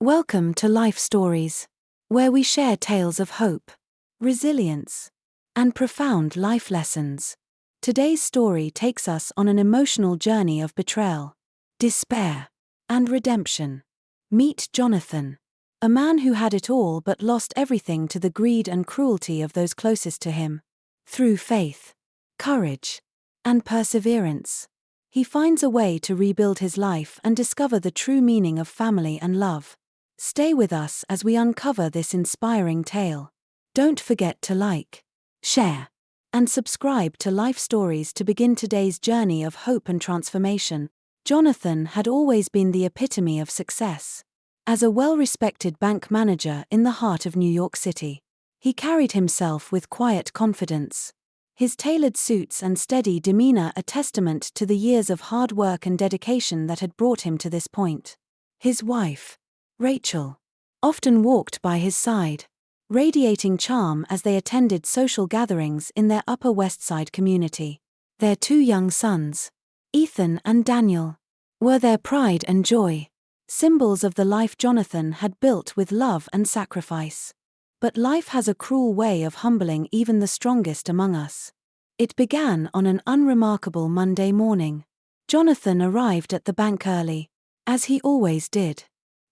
Welcome to Life Stories, where we share tales of hope, resilience, and profound life lessons. Today's story takes us on an emotional journey of betrayal, despair, and redemption. Meet Jonathan, a man who had it all but lost everything to the greed and cruelty of those closest to him. Through faith, courage, and perseverance, he finds a way to rebuild his life and discover the true meaning of family and love. Stay with us as we uncover this inspiring tale. Don't forget to like, share, and subscribe to Life Stories to begin today's journey of hope and transformation. Jonathan had always been the epitome of success. As a well-respected bank manager in the heart of New York City, he carried himself with quiet confidence. His tailored suits and steady demeanor a testament to the years of hard work and dedication that had brought him to this point. His wife, Rachel, often walked by his side, radiating charm as they attended social gatherings in their Upper West Side community. Their two young sons, Ethan and Daniel, were their pride and joy, symbols of the life Jonathan had built with love and sacrifice. But life has a cruel way of humbling even the strongest among us. It began on an unremarkable Monday morning. Jonathan arrived at the bank early, as he always did,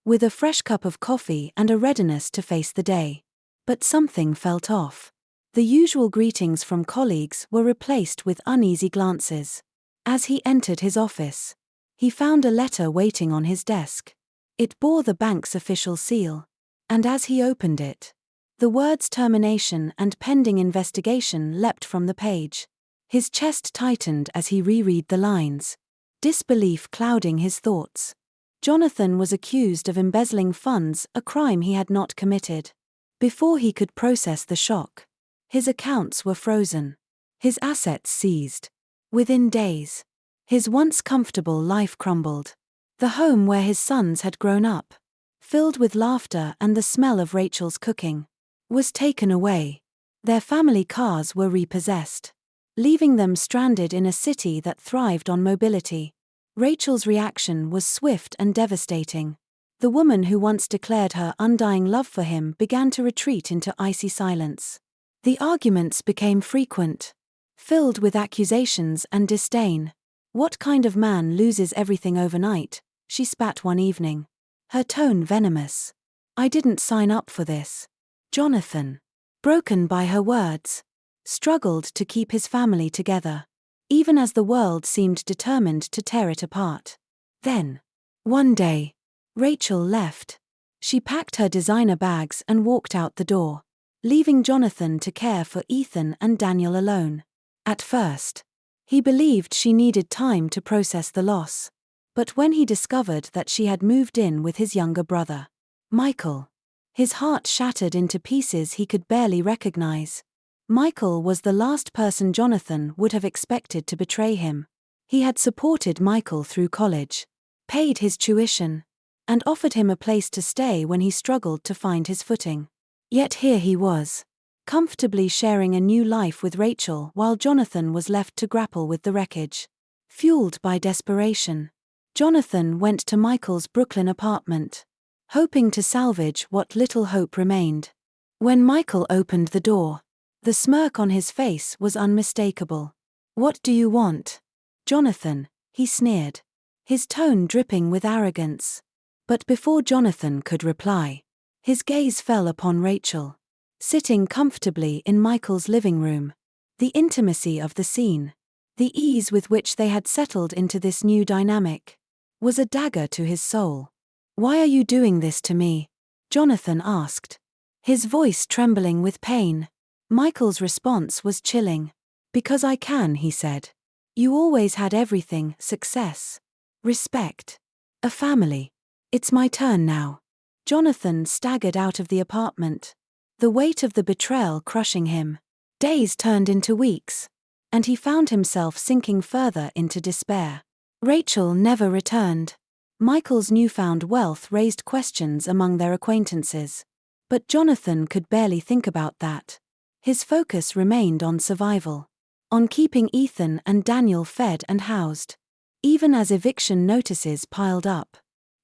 with a fresh cup of coffee and a readiness to face the day. But something felt off. The usual greetings from colleagues were replaced with uneasy glances. As he entered his office, he found a letter waiting on his desk. It bore the bank's official seal, and as he opened it, the words termination and pending investigation leapt from the page. His chest tightened as he reread the lines, disbelief clouding his thoughts. Jonathan was accused of embezzling funds, a crime he had not committed. Before he could process the shock, his accounts were frozen, his assets seized. Within days, his once comfortable life crumbled. The home where his sons had grown up, filled with laughter and the smell of Rachel's cooking, was taken away. Their family cars were repossessed, leaving them stranded in a city that thrived on mobility. Rachel's reaction was swift and devastating. The woman who once declared her undying love for him began to retreat into icy silence. The arguments became frequent, filled with accusations and disdain. "What kind of man loses everything overnight?" she spat one evening, her tone venomous. "I didn't sign up for this." Jonathan, broken by her words, struggled to keep his family together, even as the world seemed determined to tear it apart. Then, one day, Rachel left. She packed her designer bags and walked out the door, leaving Jonathan to care for Ethan and Daniel alone. At first, he believed she needed time to process the loss. But when he discovered that she had moved in with his younger brother, Michael, his heart shattered into pieces he could barely recognize. Michael was the last person Jonathan would have expected to betray him. He had supported Michael through college, paid his tuition, and offered him a place to stay when he struggled to find his footing. Yet here he was, comfortably sharing a new life with Rachel while Jonathan was left to grapple with the wreckage. Fueled by desperation, Jonathan went to Michael's Brooklyn apartment, hoping to salvage what little hope remained. When Michael opened the door, the smirk on his face was unmistakable. "What do you want, Jonathan?" he sneered, his tone dripping with arrogance. But before Jonathan could reply, his gaze fell upon Rachel, sitting comfortably in Michael's living room. The intimacy of the scene, the ease with which they had settled into this new dynamic, was a dagger to his soul. "Why are you doing this to me?" Jonathan asked, his voice trembling with pain. Michael's response was chilling. "Because I can," he said. "You always had everything: success, respect, a family. It's my turn now." Jonathan staggered out of the apartment, the weight of the betrayal crushing him. Days turned into weeks, and he found himself sinking further into despair. Rachel never returned. Michael's newfound wealth raised questions among their acquaintances. But Jonathan could barely think about that. His focus remained on survival, on keeping Ethan and Daniel fed and housed, even as eviction notices piled up.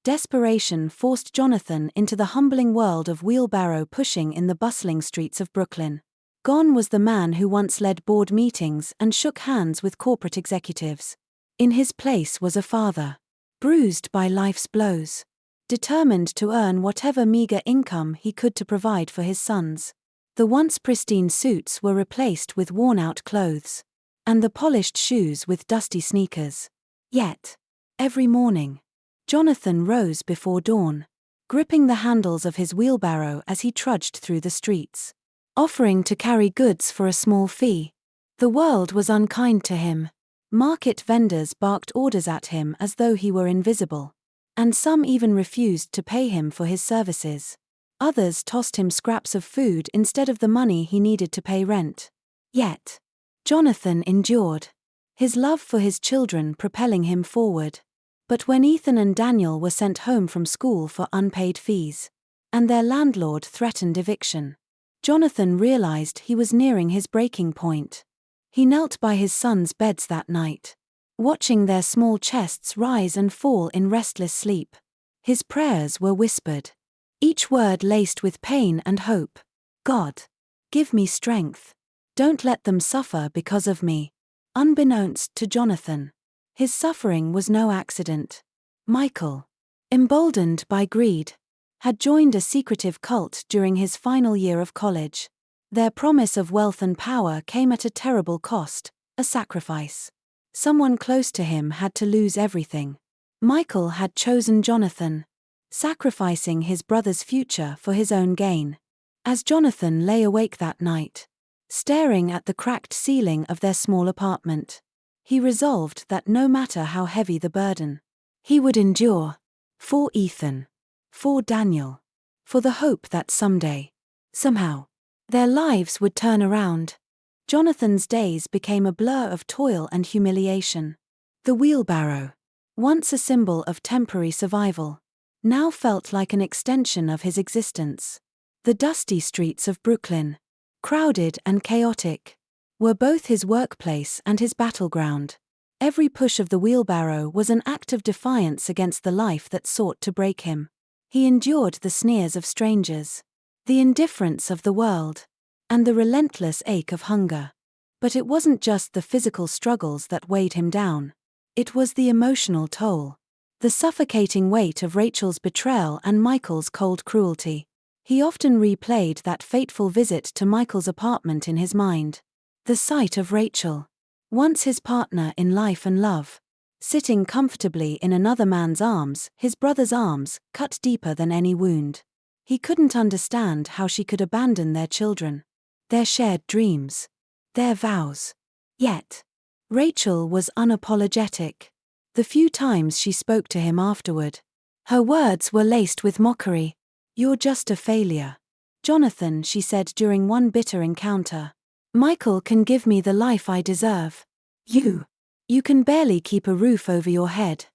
Desperation forced Jonathan into the humbling world of wheelbarrow pushing in the bustling streets of Brooklyn. Gone was the man who once led board meetings and shook hands with corporate executives. In his place was a father, bruised by life's blows, determined to earn whatever meager income he could to provide for his sons. The once pristine suits were replaced with worn-out clothes, and the polished shoes with dusty sneakers. Yet, every morning, Jonathan rose before dawn, gripping the handles of his wheelbarrow as he trudged through the streets, offering to carry goods for a small fee. The world was unkind to him. Market vendors barked orders at him as though he were invisible, and some even refused to pay him for his services. Others tossed him scraps of food instead of the money he needed to pay rent. Yet, Jonathan endured, his love for his children propelling him forward. But when Ethan and Daniel were sent home from school for unpaid fees, and their landlord threatened eviction, Jonathan realized he was nearing his breaking point. He knelt by his sons' beds that night, watching their small chests rise and fall in restless sleep. His prayers were whispered, each word laced with pain and hope. God, give me strength. Don't let them suffer because of me. Unbeknownst to Jonathan, his suffering was no accident. Michael, emboldened by greed, had joined a secretive cult during his final year of college. Their promise of wealth and power came at a terrible cost, a sacrifice. Someone close to him had to lose everything. Michael had chosen Jonathan, sacrificing his brother's future for his own gain. As Jonathan lay awake that night, staring at the cracked ceiling of their small apartment, he resolved that no matter how heavy the burden, he would endure. For Ethan, for Daniel, for the hope that someday, somehow, their lives would turn around. Jonathan's days became a blur of toil and humiliation. The wheelbarrow, once a symbol of temporary survival, now felt like an extension of his existence. The dusty streets of Brooklyn, crowded and chaotic, were both his workplace and his battleground. Every push of the wheelbarrow was an act of defiance against the life that sought to break him. He endured the sneers of strangers, the indifference of the world, and the relentless ache of hunger. But it wasn't just the physical struggles that weighed him down. It was the emotional toll, the suffocating weight of Rachel's betrayal and Michael's cold cruelty. He often replayed that fateful visit to Michael's apartment in his mind. The sight of Rachel, once his partner in life and love, sitting comfortably in another man's arms, his brother's arms, cut deeper than any wound. He couldn't understand how she could abandon their children, their shared dreams, their vows. Yet, Rachel was unapologetic. The few times she spoke to him afterward, her words were laced with mockery. "You're just a failure, Jonathan," she said during one bitter encounter. "Michael can give me the life I deserve. You can barely keep a roof over your head."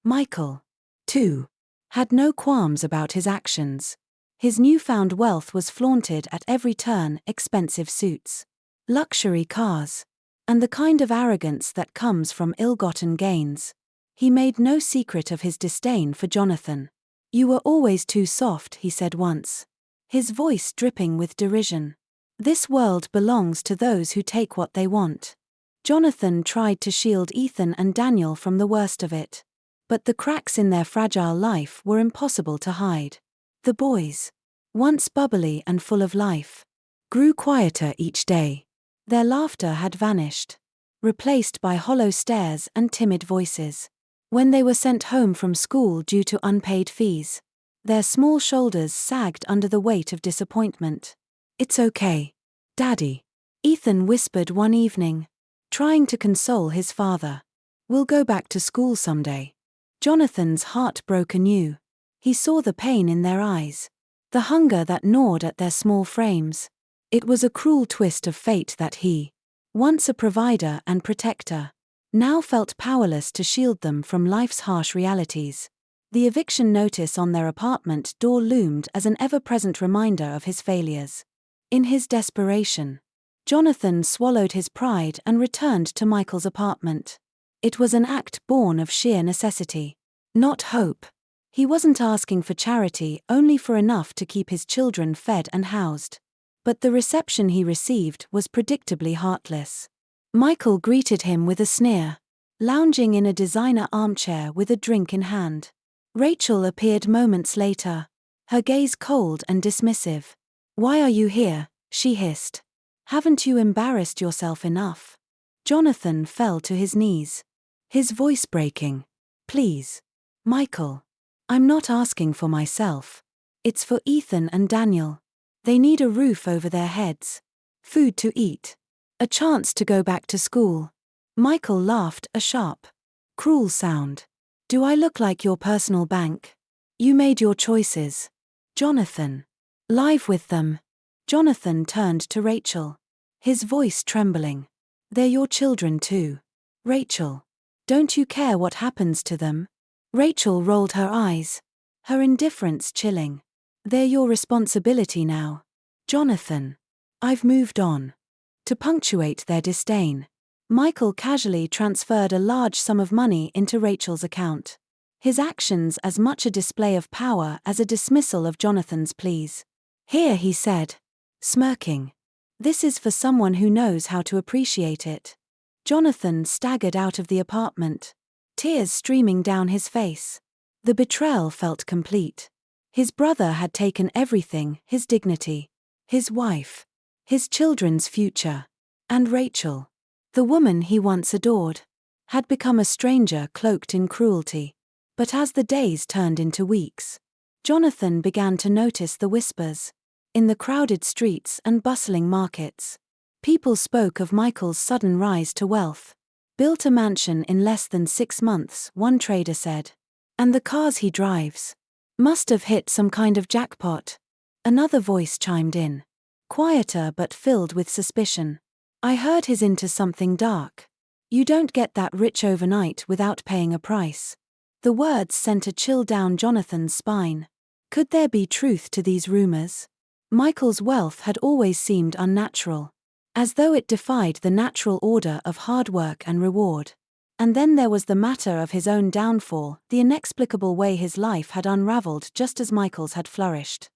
Michael, too, had no qualms about his actions. His newfound wealth was flaunted at every turn: expensive suits, luxury cars, and the kind of arrogance that comes from ill-gotten gains. He made no secret of his disdain for Jonathan. "You were always too soft," he said once, his voice dripping with derision. "This world belongs to those who take what they want." Jonathan tried to shield Ethan and Daniel from the worst of it, but the cracks in their fragile life were impossible to hide. The boys, once bubbly and full of life, grew quieter each day. Their laughter had vanished, replaced by hollow stares and timid voices. When they were sent home from school due to unpaid fees, their small shoulders sagged under the weight of disappointment. "It's okay, Daddy," Ethan whispered one evening, trying to console his father. "We'll go back to school someday." Jonathan's heart broke anew. He saw the pain in their eyes, the hunger that gnawed at their small frames. It was a cruel twist of fate that he, once a provider and protector, now felt powerless to shield them from life's harsh realities. The eviction notice on their apartment door loomed as an ever-present reminder of his failures. In his desperation, Jonathan swallowed his pride and returned to Michael's apartment. It was an act born of sheer necessity, not hope. He wasn't asking for charity, only for enough to keep his children fed and housed. But the reception he received was predictably heartless. Michael greeted him with a sneer, lounging in a designer armchair with a drink in hand. Rachel appeared moments later, her gaze cold and dismissive. "Why are you here?" she hissed. "Haven't you embarrassed yourself enough?" Jonathan fell to his knees, his voice breaking. "Please, Michael. I'm not asking for myself. It's for Ethan and Daniel. They need a roof over their heads, food to eat, a chance to go back to school." Michael laughed, a sharp, cruel sound. "Do I look like your personal bank? You made your choices, Jonathan. Live with them." Jonathan turned to Rachel, his voice trembling. "They're your children too, Rachel. Don't you care what happens to them?" Rachel rolled her eyes, her indifference chilling. "They're your responsibility now, Jonathan. I've moved on." To punctuate their disdain, Michael casually transferred a large sum of money into Rachel's account, his actions as much a display of power as a dismissal of Jonathan's pleas. "Here," he said, smirking. "This is for someone who knows how to appreciate it." Jonathan staggered out of the apartment, tears streaming down his face. The betrayal felt complete. His brother had taken everything: his dignity, his wife, his children's future, and Rachel, the woman he once adored, had become a stranger cloaked in cruelty. But as the days turned into weeks, Jonathan began to notice the whispers. In the crowded streets and bustling markets, people spoke of Michael's sudden rise to wealth. "Built a mansion in less than 6 months," one trader said. "And the cars he drives. Must have hit some kind of jackpot." Another voice chimed in, quieter but filled with suspicion. "I heard he's into something dark. You don't get that rich overnight without paying a price." The words sent a chill down Jonathan's spine. Could there be truth to these rumors? Michael's wealth had always seemed unnatural, as though it defied the natural order of hard work and reward. And then there was the matter of his own downfall, the inexplicable way his life had unraveled just as Michael's had flourished.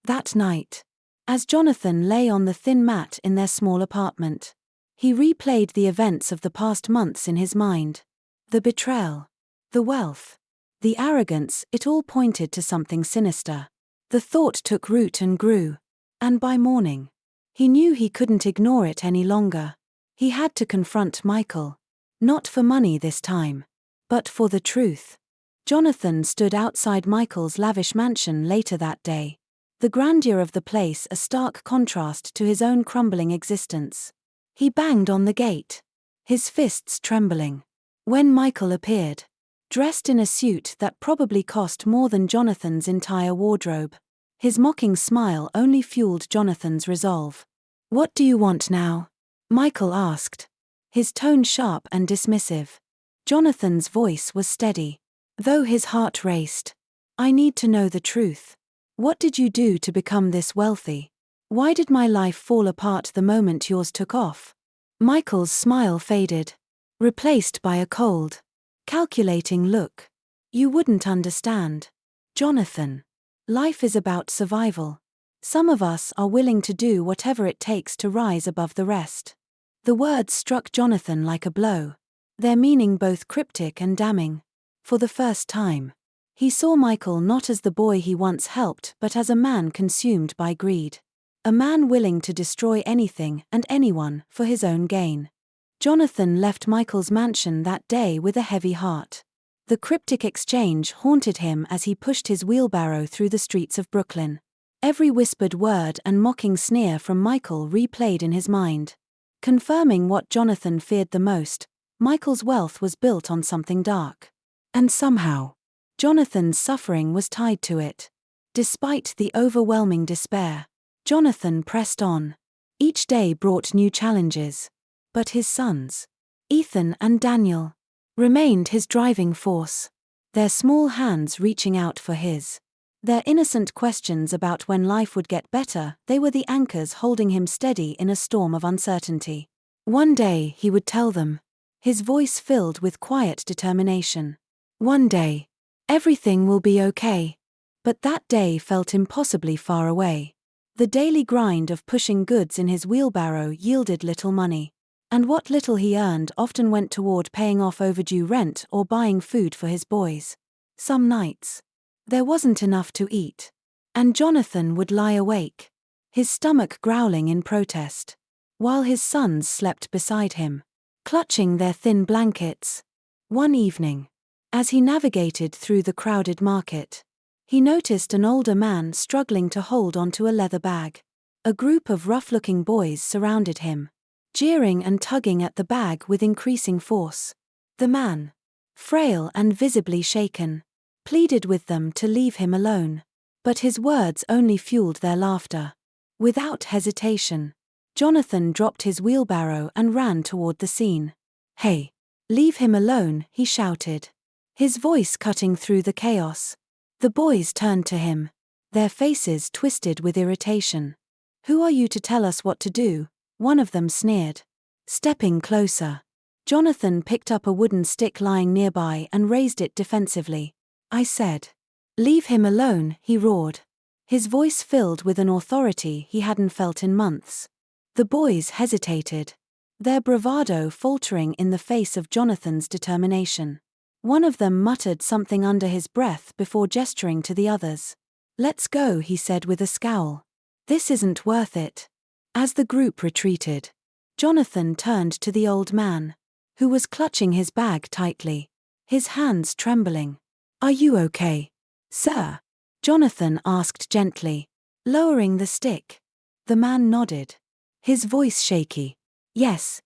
That night, as Jonathan lay on the thin mat in their small apartment, he replayed the events of the past months in his mind. The betrayal, the wealth, the arrogance, it all pointed to something sinister. The thought took root and grew, and by morning, he knew he couldn't ignore it any longer. He had to confront Michael. Not for money this time, but for the truth. Jonathan stood outside Michael's lavish mansion later that day, the grandeur of the place a stark contrast to his own crumbling existence. He banged on the gate, his fists trembling. When Michael appeared, dressed in a suit that probably cost more than Jonathan's entire wardrobe, his mocking smile only fueled Jonathan's resolve. "What do you want now?" Michael asked, his tone sharp and dismissive. Jonathan's voice was steady, though his heart raced. "I need to know the truth. What did you do to become this wealthy? Why did my life fall apart the moment yours took off?" Michael's smile faded, replaced by a cold, calculating look. "You wouldn't understand, Jonathan. Life is about survival. Some of us are willing to do whatever it takes to rise above the rest." The words struck Jonathan like a blow, their meaning both cryptic and damning. For the first time, he saw Michael not as the boy he once helped but as a man consumed by greed. A man willing to destroy anything and anyone for his own gain. Jonathan left Michael's mansion that day with a heavy heart. The cryptic exchange haunted him as he pushed his wheelbarrow through the streets of Brooklyn. Every whispered word and mocking sneer from Michael replayed in his mind, confirming what Jonathan feared the most: Michael's wealth was built on something dark. And somehow, Jonathan's suffering was tied to it. Despite the overwhelming despair, Jonathan pressed on. Each day brought new challenges. But his sons, Ethan and Daniel, remained his driving force, their small hands reaching out for his. Their innocent questions about when life would get better, they were the anchors holding him steady in a storm of uncertainty. One day he would tell them, his voice filled with quiet determination. One day, Everything will be okay. But that day felt impossibly far away. The daily grind of pushing goods in his wheelbarrow yielded little money. And what little he earned often went toward paying off overdue rent or buying food for his boys. Some nights, there wasn't enough to eat. And Jonathan would lie awake, his stomach growling in protest, while his sons slept beside him, clutching their thin blankets. One evening, as he navigated through the crowded market, he noticed an older man struggling to hold onto a leather bag. A group of rough-looking boys surrounded him, jeering and tugging at the bag with increasing force. The man, frail and visibly shaken, pleaded with them to leave him alone. But his words only fueled their laughter. Without hesitation, Jonathan dropped his wheelbarrow and ran toward the scene. "Hey, leave him alone," he shouted, his voice cutting through the chaos. The boys turned to him, their faces twisted with irritation. "Who are you to tell us what to do?" one of them sneered. Stepping closer, Jonathan picked up a wooden stick lying nearby and raised it defensively. "I said, leave him alone," he roared, his voice filled with an authority he hadn't felt in months. The boys hesitated, their bravado faltering in the face of Jonathan's determination. One of them muttered something under his breath before gesturing to the others. "Let's go," he said with a scowl. "This isn't worth it." As the group retreated, Jonathan turned to the old man, who was clutching his bag tightly, his hands trembling. "Are you okay, sir?" Jonathan asked gently, lowering the stick. The man nodded, his voice shaky. Yes,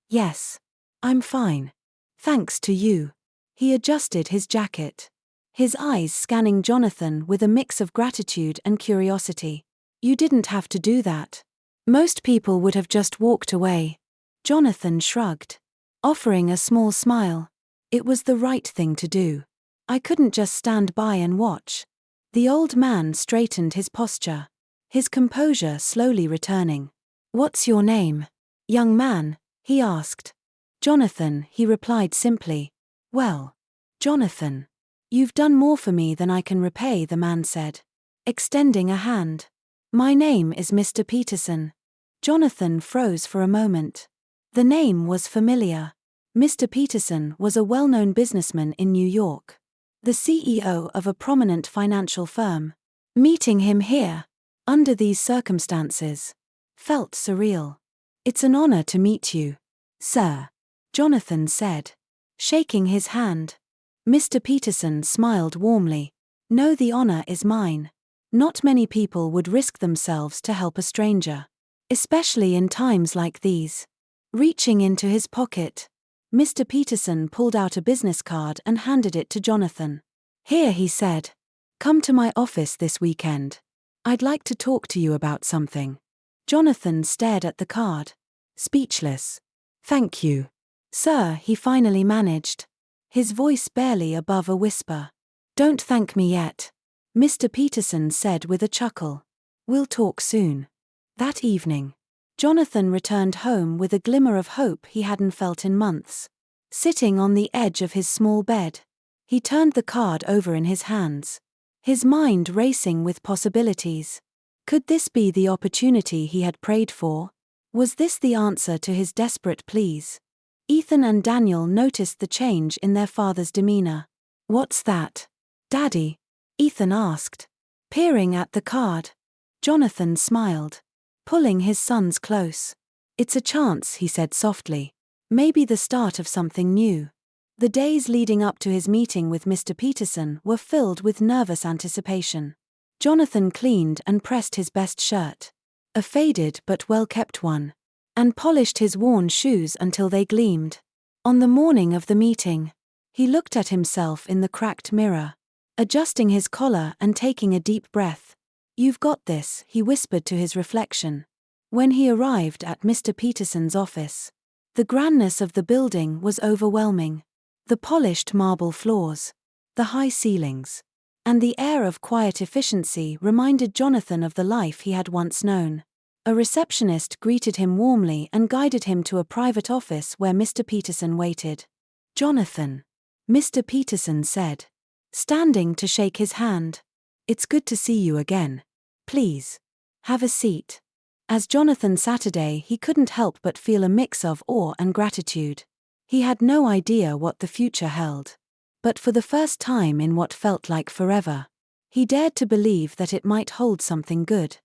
I'm fine. Thanks to you." He adjusted his jacket, his eyes scanning Jonathan with a mix of gratitude and curiosity. "You didn't have to do that. Most people would have just walked away." Jonathan shrugged, offering a small smile. "It was the right thing to do. I couldn't just stand by and watch." The old man straightened his posture, his composure slowly returning. "What's your name, young man?" he asked. "Jonathan," he replied simply. "Well, Jonathan, you've done more for me than I can repay," the man said, extending a hand. "My name is Mr. Peterson." Jonathan froze for a moment. The name was familiar. Mr. Peterson was a well-known businessman in New York, the CEO of a prominent financial firm. Meeting him here, under these circumstances, felt surreal. "It's an honor to meet you, sir," Jonathan said, shaking his hand. Mr. Peterson smiled warmly. "No, the honor is mine. Not many people would risk themselves to help a stranger, especially in times like these." Reaching into his pocket, Mr. Peterson pulled out a business card and handed it to Jonathan. "Here," he said. "Come to my office this weekend. I'd like to talk to you about something." Jonathan stared at the card, speechless. "Thank you, sir," he finally managed, his voice barely above a whisper. "Don't thank me yet," Mr. Peterson said with a chuckle. "We'll talk soon." That evening, Jonathan returned home with a glimmer of hope he hadn't felt in months. Sitting on the edge of his small bed, he turned the card over in his hands, his mind racing with possibilities. Could this be the opportunity he had prayed for? Was this the answer to his desperate pleas? Ethan and Daniel noticed the change in their father's demeanor. "What's that, Daddy?" Ethan asked, peering at the card. Jonathan smiled, pulling his sons close. "It's a chance," he said softly. "Maybe the start of something new." The days leading up to his meeting with Mr. Peterson were filled with nervous anticipation. Jonathan cleaned and pressed his best shirt, a faded but well-kept one, and polished his worn shoes until they gleamed. On the morning of the meeting, he looked at himself in the cracked mirror, adjusting his collar and taking a deep breath. "You've got this," he whispered to his reflection. When he arrived at Mr. Peterson's office, the grandness of the building was overwhelming. The polished marble floors, the high ceilings, and the air of quiet efficiency reminded Jonathan of the life he had once known. A receptionist greeted him warmly and guided him to a private office where Mr. Peterson waited. "Jonathan," Mr. Peterson said, standing to shake his hand. "It's good to see you again. Please, have a seat." As Jonathan Saturday, he couldn't help but feel a mix of awe and gratitude. He had no idea what the future held. But for the first time in what felt like forever, he dared to believe that it might hold something good.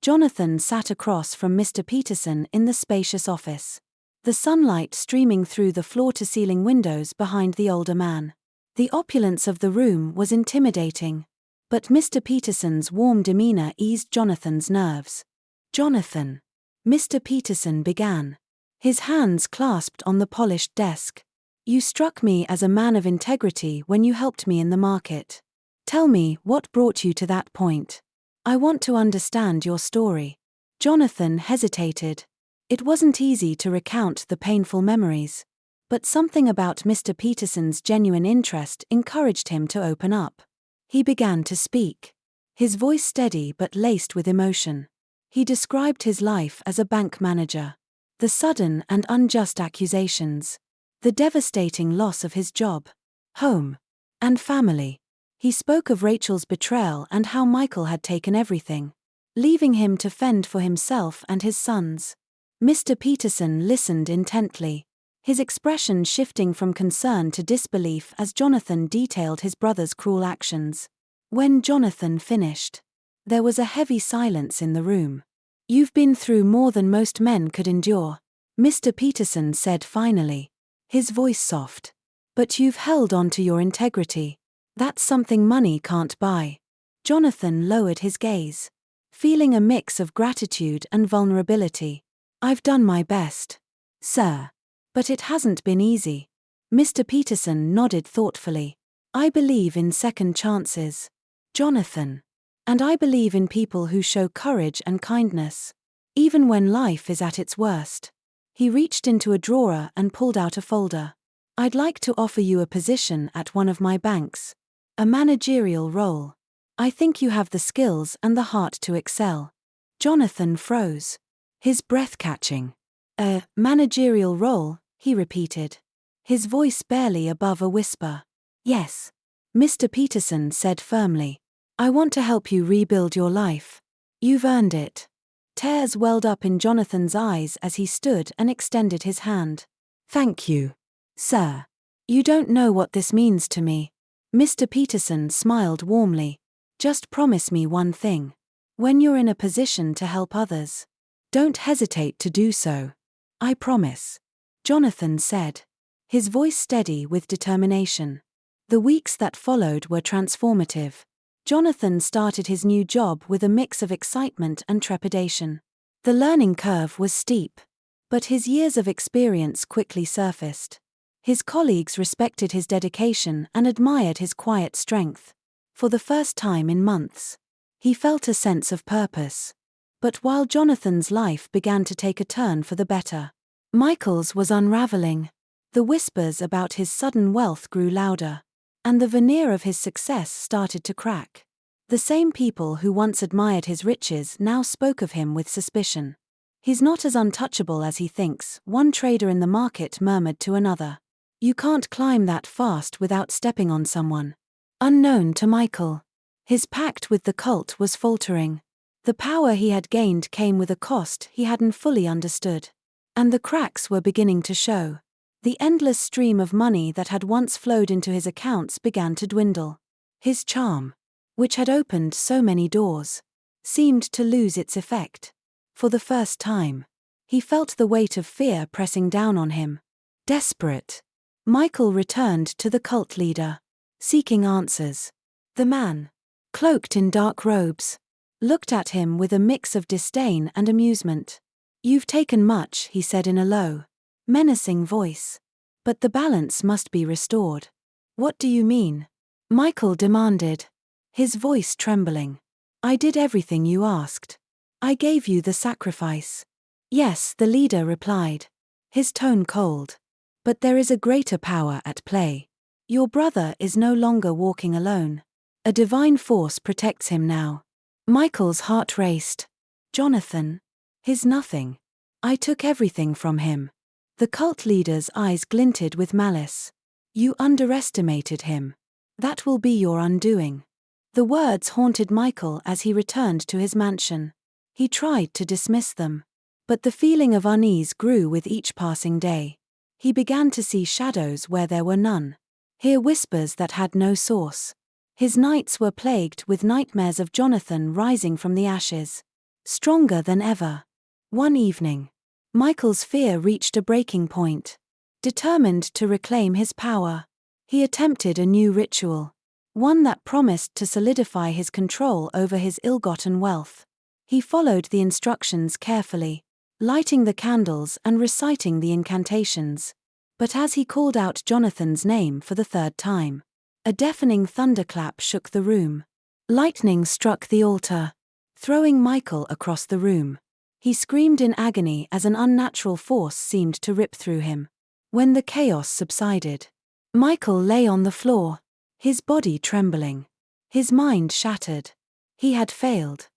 Jonathan sat across from Mr. Peterson in the spacious office, the sunlight streaming through the floor-to-ceiling windows behind the older man. The opulence of the room was intimidating, but Mr. Peterson's warm demeanor eased Jonathan's nerves. "Jonathan," Mr. Peterson began, his hands clasped on the polished desk, "you struck me as a man of integrity when you helped me in the market. Tell me what brought you to that point. I want to understand your story." Jonathan hesitated. It wasn't easy to recount the painful memories, but something about Mr. Peterson's genuine interest encouraged him to open up. He began to speak, his voice steady but laced with emotion. He described his life as a bank manager, the sudden and unjust accusations, the devastating loss of his job, home, and family. He spoke of Rachel's betrayal and how Michael had taken everything, leaving him to fend for himself and his sons. Mr. Peterson listened intently, his expression shifting from concern to disbelief as Jonathan detailed his brother's cruel actions. When Jonathan finished, there was a heavy silence in the room. "You've been through more than most men could endure," Mr. Peterson said finally, his voice soft. "But you've held on to your integrity. That's something money can't buy." Jonathan lowered his gaze, feeling a mix of gratitude and vulnerability. "I've done my best, sir. But it hasn't been easy." Mr. Peterson nodded thoughtfully. "I believe in second chances, Jonathan. And I believe in people who show courage and kindness, even when life is at its worst." He reached into a drawer and pulled out a folder. "I'd like to offer you a position at one of my banks. A managerial role. I think you have the skills and the heart to excel." Jonathan froze, his breath catching. "A managerial role," he repeated, his voice barely above a whisper. "Yes," Mr. Peterson said firmly. "I want to help you rebuild your life. You've earned it." Tears welled up in Jonathan's eyes as he stood and extended his hand. "Thank you, sir. You don't know what this means to me." Mr. Peterson smiled warmly. "Just promise me one thing. When you're in a position to help others, don't hesitate to do so." "I promise," Jonathan said, his voice steady with determination. The weeks that followed were transformative. Jonathan started his new job with a mix of excitement and trepidation. The learning curve was steep, but his years of experience quickly surfaced. His colleagues respected his dedication and admired his quiet strength. For the first time in months, he felt a sense of purpose. But while Jonathan's life began to take a turn for the better, Michael's was unraveling. The whispers about his sudden wealth grew louder, and the veneer of his success started to crack. The same people who once admired his riches now spoke of him with suspicion. "He's not as untouchable as he thinks," one trader in the market murmured to another. "You can't climb that fast without stepping on someone." Unknown to Michael, his pact with the cult was faltering. The power he had gained came with a cost he hadn't fully understood. And the cracks were beginning to show. The endless stream of money that had once flowed into his accounts began to dwindle. His charm, which had opened so many doors, seemed to lose its effect. For the first time, he felt the weight of fear pressing down on him. Desperate, Michael returned to the cult leader, seeking answers. The man, cloaked in dark robes, looked at him with a mix of disdain and amusement. "You've taken much," he said in a low, menacing voice. "But the balance must be restored." "What do you mean?" Michael demanded, his voice trembling. "I did everything you asked. I gave you the sacrifice." "Yes," the leader replied, his tone cold. "But there is a greater power at play. Your brother is no longer walking alone. A divine force protects him now." Michael's heart raced. "Jonathan? His nothing. I took everything from him." The cult leader's eyes glinted with malice. "You underestimated him. That will be your undoing. The words haunted Michael as he returned to his mansion. He tried to dismiss them. But the feeling of unease grew with each passing day. He began to see shadows where there were none. Hear whispers that had no source. His nights were plagued with nightmares of Jonathan rising from the ashes, stronger than ever. One evening, Michael's fear reached a breaking point. Determined to reclaim his power, he attempted a new ritual, one that promised to solidify his control over his ill-gotten wealth. He followed the instructions carefully, lighting the candles and reciting the incantations. But as he called out Jonathan's name for the third time, a deafening thunderclap shook the room. Lightning struck the altar, throwing Michael across the room. He screamed in agony as an unnatural force seemed to rip through him. When the chaos subsided, Michael lay on the floor, his body trembling, his mind shattered. He had failed.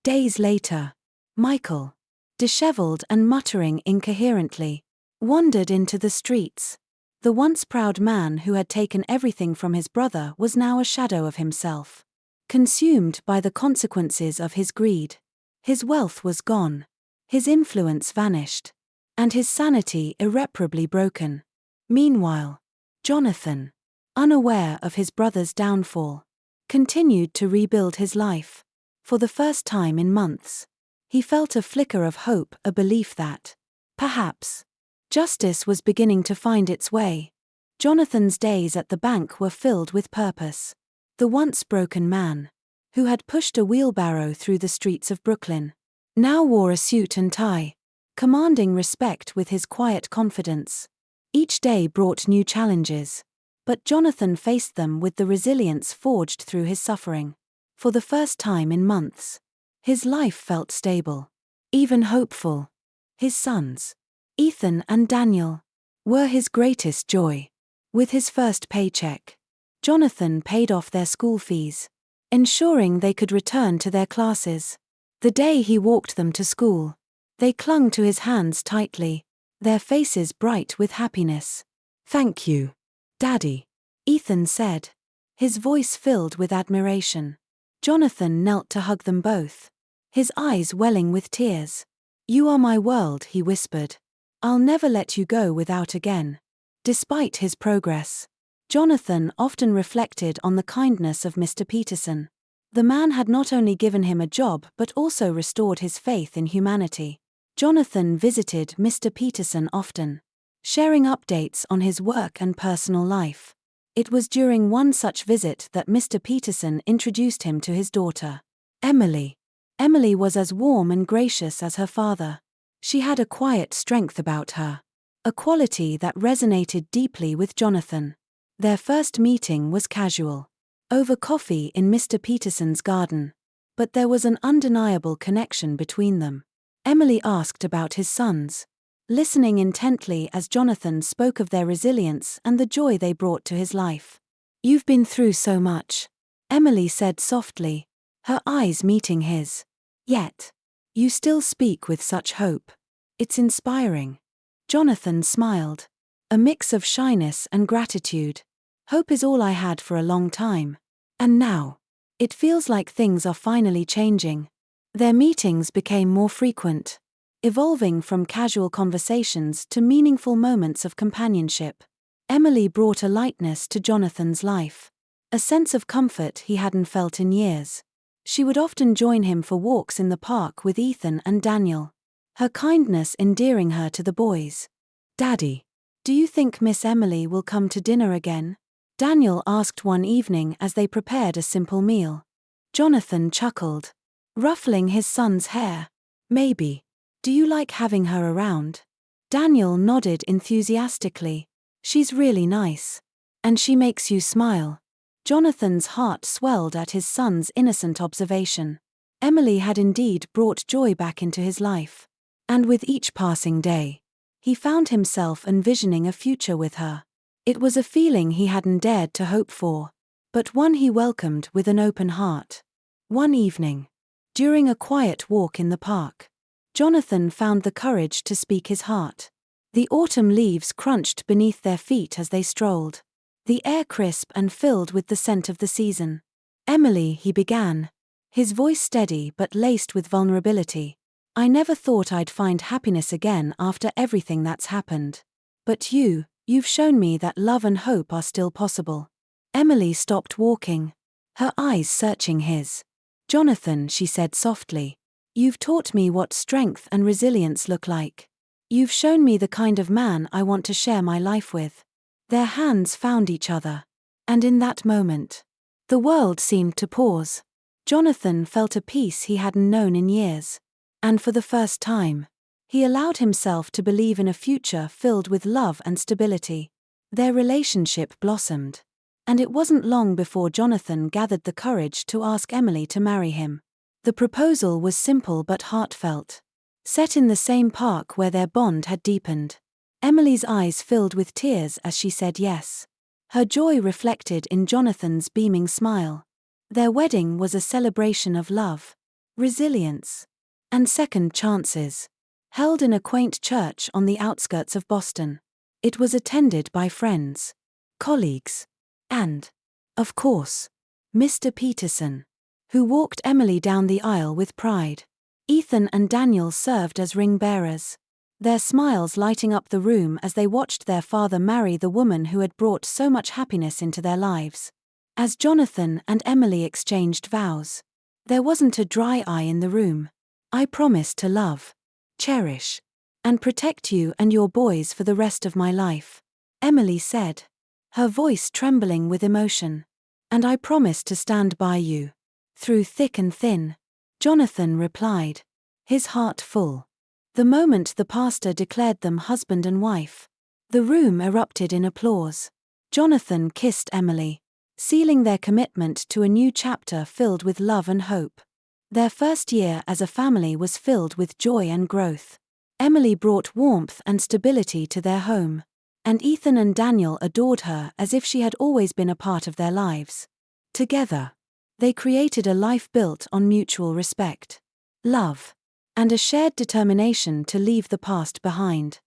Days later, Michael, disheveled and muttering incoherently, wandered into the streets. The once proud man who had taken everything from his brother was now a shadow of himself, consumed by the consequences of his greed. His wealth was gone, his influence vanished, and his sanity irreparably broken. Meanwhile, Jonathan, unaware of his brother's downfall, continued to rebuild his life. For the first time in months, he felt a flicker of hope, a belief that, perhaps, justice was beginning to find its way. Jonathan's days at the bank were filled with purpose. The once broken man, who had pushed a wheelbarrow through the streets of Brooklyn, now wore a suit and tie, commanding respect with his quiet confidence. Each day brought new challenges, but Jonathan faced them with the resilience forged through his suffering. For the first time in months, his life felt stable, even hopeful. His sons, Ethan and Daniel, were his greatest joy. With his first paycheck, Jonathan paid off their school fees, ensuring they could return to their classes. The day he walked them to school, they clung to his hands tightly, their faces bright with happiness. "Thank you, Daddy," Ethan said, his voice filled with admiration. Jonathan knelt to hug them both, his eyes welling with tears. "You are my world," he whispered. "I'll never let you go without again." Despite his progress, Jonathan often reflected on the kindness of Mr. Peterson. The man had not only given him a job but also restored his faith in humanity. Jonathan visited Mr. Peterson often, sharing updates on his work and personal life. It was during one such visit that Mr. Peterson introduced him to his daughter, Emily. Emily was as warm and gracious as her father. She had a quiet strength about her, a quality that resonated deeply with Jonathan. Their first meeting was casual, over coffee in Mr. Peterson's garden, but there was an undeniable connection between them. Emily asked about his sons, listening intently as Jonathan spoke of their resilience and the joy they brought to his life. "You've been through so much," Emily said softly, her eyes meeting his. "Yet, you still speak with such hope. It's inspiring." Jonathan smiled, a mix of shyness and gratitude. "Hope is all I had for a long time. And now, it feels like things are finally changing." Their meetings became more frequent, evolving from casual conversations to meaningful moments of companionship. Emily brought a lightness to Jonathan's life, a sense of comfort he hadn't felt in years. She would often join him for walks in the park with Ethan and Daniel, her kindness endearing her to the boys. "Daddy, do you think Miss Emily will come to dinner again?" Daniel asked one evening as they prepared a simple meal. Jonathan chuckled, ruffling his son's hair. "Maybe. Do you like having her around?" Daniel nodded enthusiastically. "She's really nice. And she makes you smile." Jonathan's heart swelled at his son's innocent observation. Emily had indeed brought joy back into his life. And with each passing day, he found himself envisioning a future with her. It was a feeling he hadn't dared to hope for, but one he welcomed with an open heart. One evening, during a quiet walk in the park, Jonathan found the courage to speak his heart. The autumn leaves crunched beneath their feet as they strolled. the air crisp and filled with the scent of the season. "Emily," he began, his voice steady but laced with vulnerability, "I never thought I'd find happiness again after everything that's happened. But you've shown me that love and hope are still possible." Emily stopped walking, her eyes searching his. "Jonathan," she said softly, "you've taught me what strength and resilience look like. You've shown me the kind of man I want to share my life with." Their hands found each other. And in that moment, the world seemed to pause. Jonathan felt a peace he hadn't known in years. And for the first time, he allowed himself to believe in a future filled with love and stability. Their relationship blossomed. And it wasn't long before Jonathan gathered the courage to ask Emily to marry him. The proposal was simple but heartfelt. Set in the same park where their bond had deepened. Emily's eyes filled with tears as she said yes. Her joy reflected in Jonathan's beaming smile. Their wedding was a celebration of love, resilience, and second chances, held in a quaint church on the outskirts of Boston. It was attended by friends, colleagues, and, of course, Mr. Peterson, who walked Emily down the aisle with pride. Ethan and Daniel served as ring bearers, their smiles lighting up the room as they watched their father marry the woman who had brought so much happiness into their lives. As Jonathan and Emily exchanged vows, there wasn't a dry eye in the room. "I promise to love, cherish, and protect you and your boys for the rest of my life," Emily said, her voice trembling with emotion. "And I promise to stand by you, through thick and thin," Jonathan replied, his heart full. The moment the pastor declared them husband and wife, the room erupted in applause. Jonathan kissed Emily, sealing their commitment to a new chapter filled with love and hope. Their first year as a family was filled with joy and growth. Emily brought warmth and stability to their home, and Ethan and Daniel adored her as if she had always been a part of their lives. Together, they created a life built on mutual respect, love, and a shared determination to leave the past behind.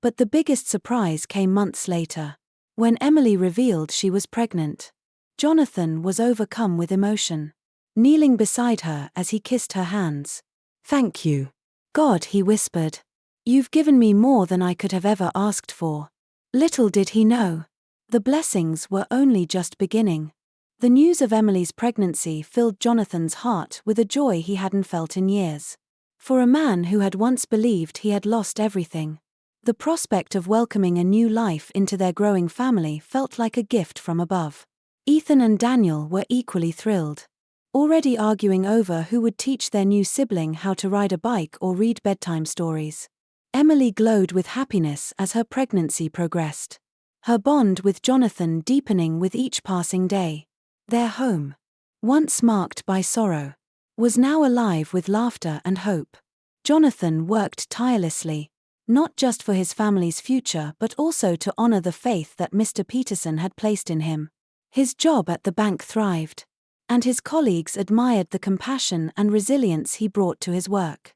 But the biggest surprise came months later, when Emily revealed she was pregnant. Jonathan was overcome with emotion, kneeling beside her as he kissed her hands. "Thank you, God," he whispered. "You've given me more than I could have ever asked for." Little did he know, the blessings were only just beginning. The news of Emily's pregnancy filled Jonathan's heart with a joy he hadn't felt in years. For a man who had once believed he had lost everything, the prospect of welcoming a new life into their growing family felt like a gift from above. Ethan and Daniel were equally thrilled, already arguing over who would teach their new sibling how to ride a bike or read bedtime stories. Emily glowed with happiness as her pregnancy progressed, her bond with Jonathan deepening with each passing day. Their home, once marked by sorrow, was now alive with laughter and hope. Jonathan worked tirelessly, not just for his family's future but also to honor the faith that Mr. Peterson had placed in him. His job at the bank thrived, and his colleagues admired the compassion and resilience he brought to his work.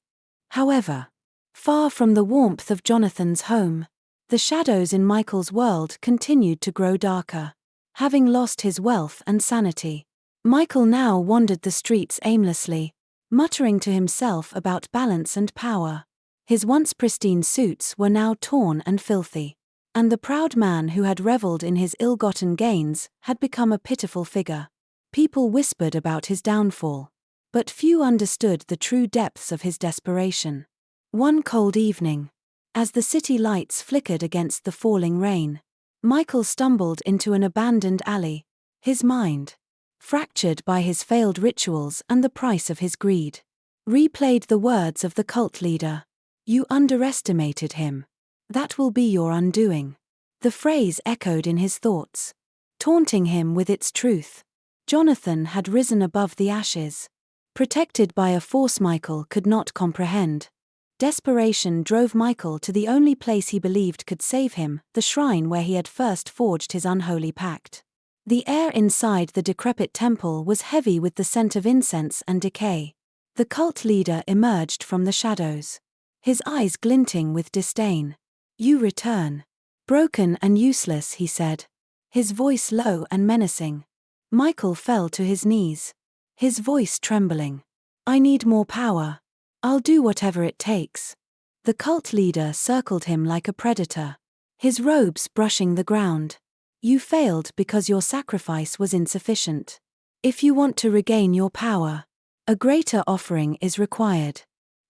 However, far from the warmth of Jonathan's home, the shadows in Michael's world continued to grow darker. Having lost his wealth and sanity, Michael now wandered the streets aimlessly, muttering to himself about balance and power. His once pristine suits were now torn and filthy, and the proud man who had reveled in his ill-gotten gains had become a pitiful figure. People whispered about his downfall, but few understood the true depths of his desperation. One cold evening, as the city lights flickered against the falling rain, Michael stumbled into an abandoned alley, his mind, fractured by his failed rituals and the price of his greed, replayed the words of the cult leader. "You underestimated him. That will be your undoing." The phrase echoed in his thoughts, taunting him with its truth. Jonathan had risen above the ashes, protected by a force Michael could not comprehend. Desperation drove Michael to the only place he believed could save him, the shrine where he had first forged his unholy pact. The air inside the decrepit temple was heavy with the scent of incense and decay. The cult leader emerged from the shadows, his eyes glinting with disdain. "You return. Broken and useless," he said, his voice low and menacing. Michael fell to his knees, his voice trembling. "I need more power. I'll do whatever it takes." The cult leader circled him like a predator, his robes brushing the ground. "You failed because your sacrifice was insufficient. If you want to regain your power, a greater offering is required."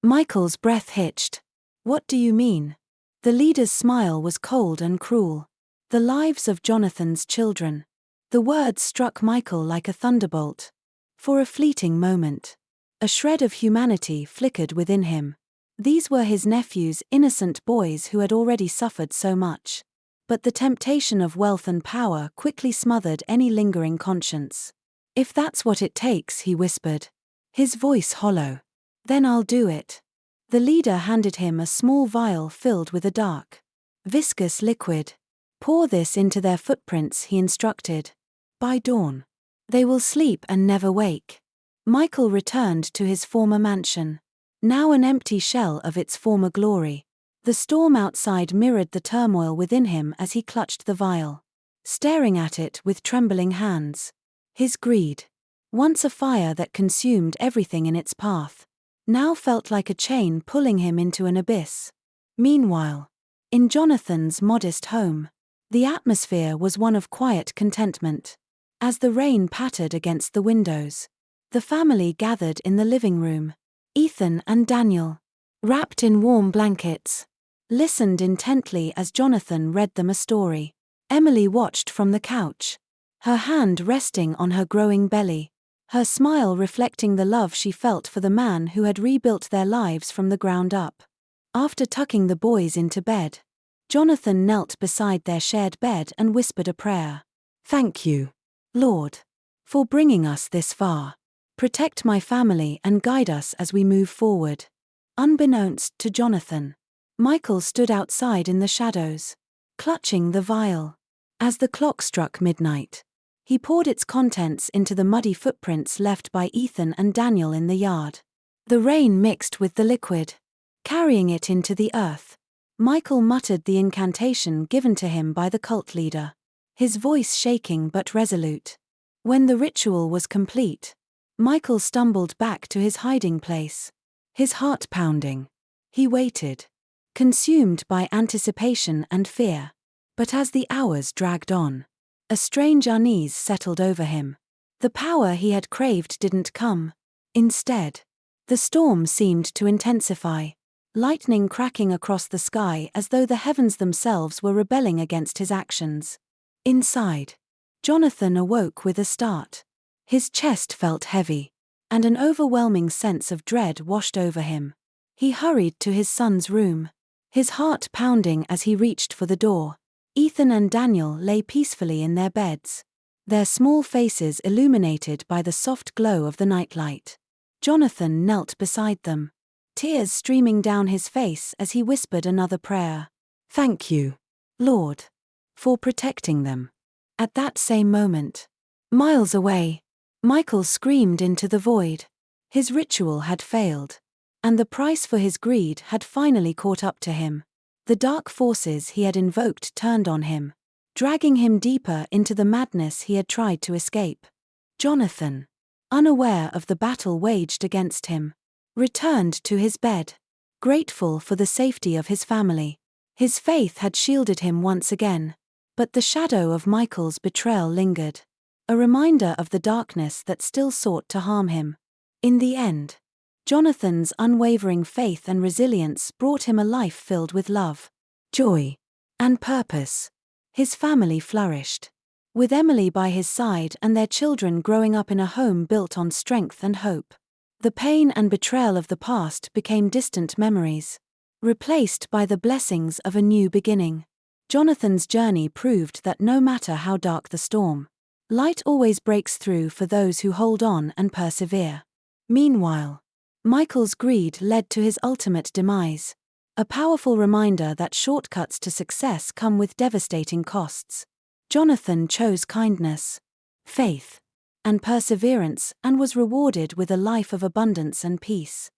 Michael's breath hitched. "What do you mean?" The leader's smile was cold and cruel. "The lives of Jonathan's children." The words struck Michael like a thunderbolt. For a fleeting moment, a shred of humanity flickered within him. These were his nephews, innocent boys who had already suffered so much. But the temptation of wealth and power quickly smothered any lingering conscience. "If that's what it takes," he whispered, his voice hollow, "then I'll do it." The leader handed him a small vial filled with a dark, viscous liquid. "Pour this into their footprints," he instructed. "By dawn, they will sleep and never wake." Michael returned to his former mansion, now an empty shell of its former glory. The storm outside mirrored the turmoil within him as he clutched the vial, staring at it with trembling hands. His greed, once a fire that consumed everything in its path, now felt like a chain pulling him into an abyss. Meanwhile, in Jonathan's modest home, the atmosphere was one of quiet contentment. As the rain pattered against the windows, the family gathered in the living room. Ethan and Daniel, wrapped in warm blankets, listened intently as Jonathan read them a story. Emily watched from the couch, her hand resting on her growing belly, her smile reflecting the love she felt for the man who had rebuilt their lives from the ground up. After tucking the boys into bed, Jonathan knelt beside their shared bed and whispered a prayer. "Thank you, Lord, for bringing us this far. Protect my family and guide us as we move forward." Unbeknownst to Jonathan, Michael stood outside in the shadows, clutching the vial. As the clock struck midnight, he poured its contents into the muddy footprints left by Ethan and Daniel in the yard. The rain mixed with the liquid, carrying it into the earth. Michael muttered the incantation given to him by the cult leader, his voice shaking but resolute. When the ritual was complete, Michael stumbled back to his hiding place, his heart pounding. He waited, consumed by anticipation and fear. But as the hours dragged on, a strange unease settled over him. The power he had craved didn't come. Instead, the storm seemed to intensify, lightning cracking across the sky as though the heavens themselves were rebelling against his actions. Inside, Jonathan awoke with a start. His chest felt heavy, and an overwhelming sense of dread washed over him. He hurried to his son's room, his heart pounding as he reached for the door. Ethan and Daniel lay peacefully in their beds, their small faces illuminated by the soft glow of the nightlight. Jonathan knelt beside them, tears streaming down his face as he whispered another prayer. "Thank you, Lord, for protecting them." At that same moment, miles away, Michael screamed into the void. His ritual had failed, and the price for his greed had finally caught up to him. The dark forces he had invoked turned on him, dragging him deeper into the madness he had tried to escape. Jonathan, unaware of the battle waged against him, returned to his bed, grateful for the safety of his family. His faith had shielded him once again, but the shadow of Michael's betrayal lingered, a reminder of the darkness that still sought to harm him. In the end, Jonathan's unwavering faith and resilience brought him a life filled with love, joy, and purpose. His family flourished, with Emily by his side and their children growing up in a home built on strength and hope. The pain and betrayal of the past became distant memories, replaced by the blessings of a new beginning. Jonathan's journey proved that no matter how dark the storm, light always breaks through for those who hold on and persevere. Meanwhile, Michael's greed led to his ultimate demise, a powerful reminder that shortcuts to success come with devastating costs. Jonathan chose kindness, faith, and perseverance and was rewarded with a life of abundance and peace.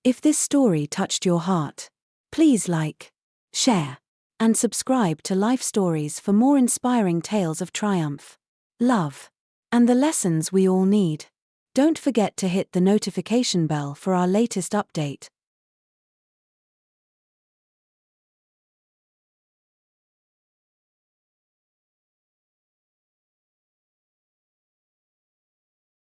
If this story touched your heart, please like, share, and subscribe to Life Stories for more inspiring tales of triumph, love, and the lessons we all need. Don't forget to hit the notification bell for our latest update.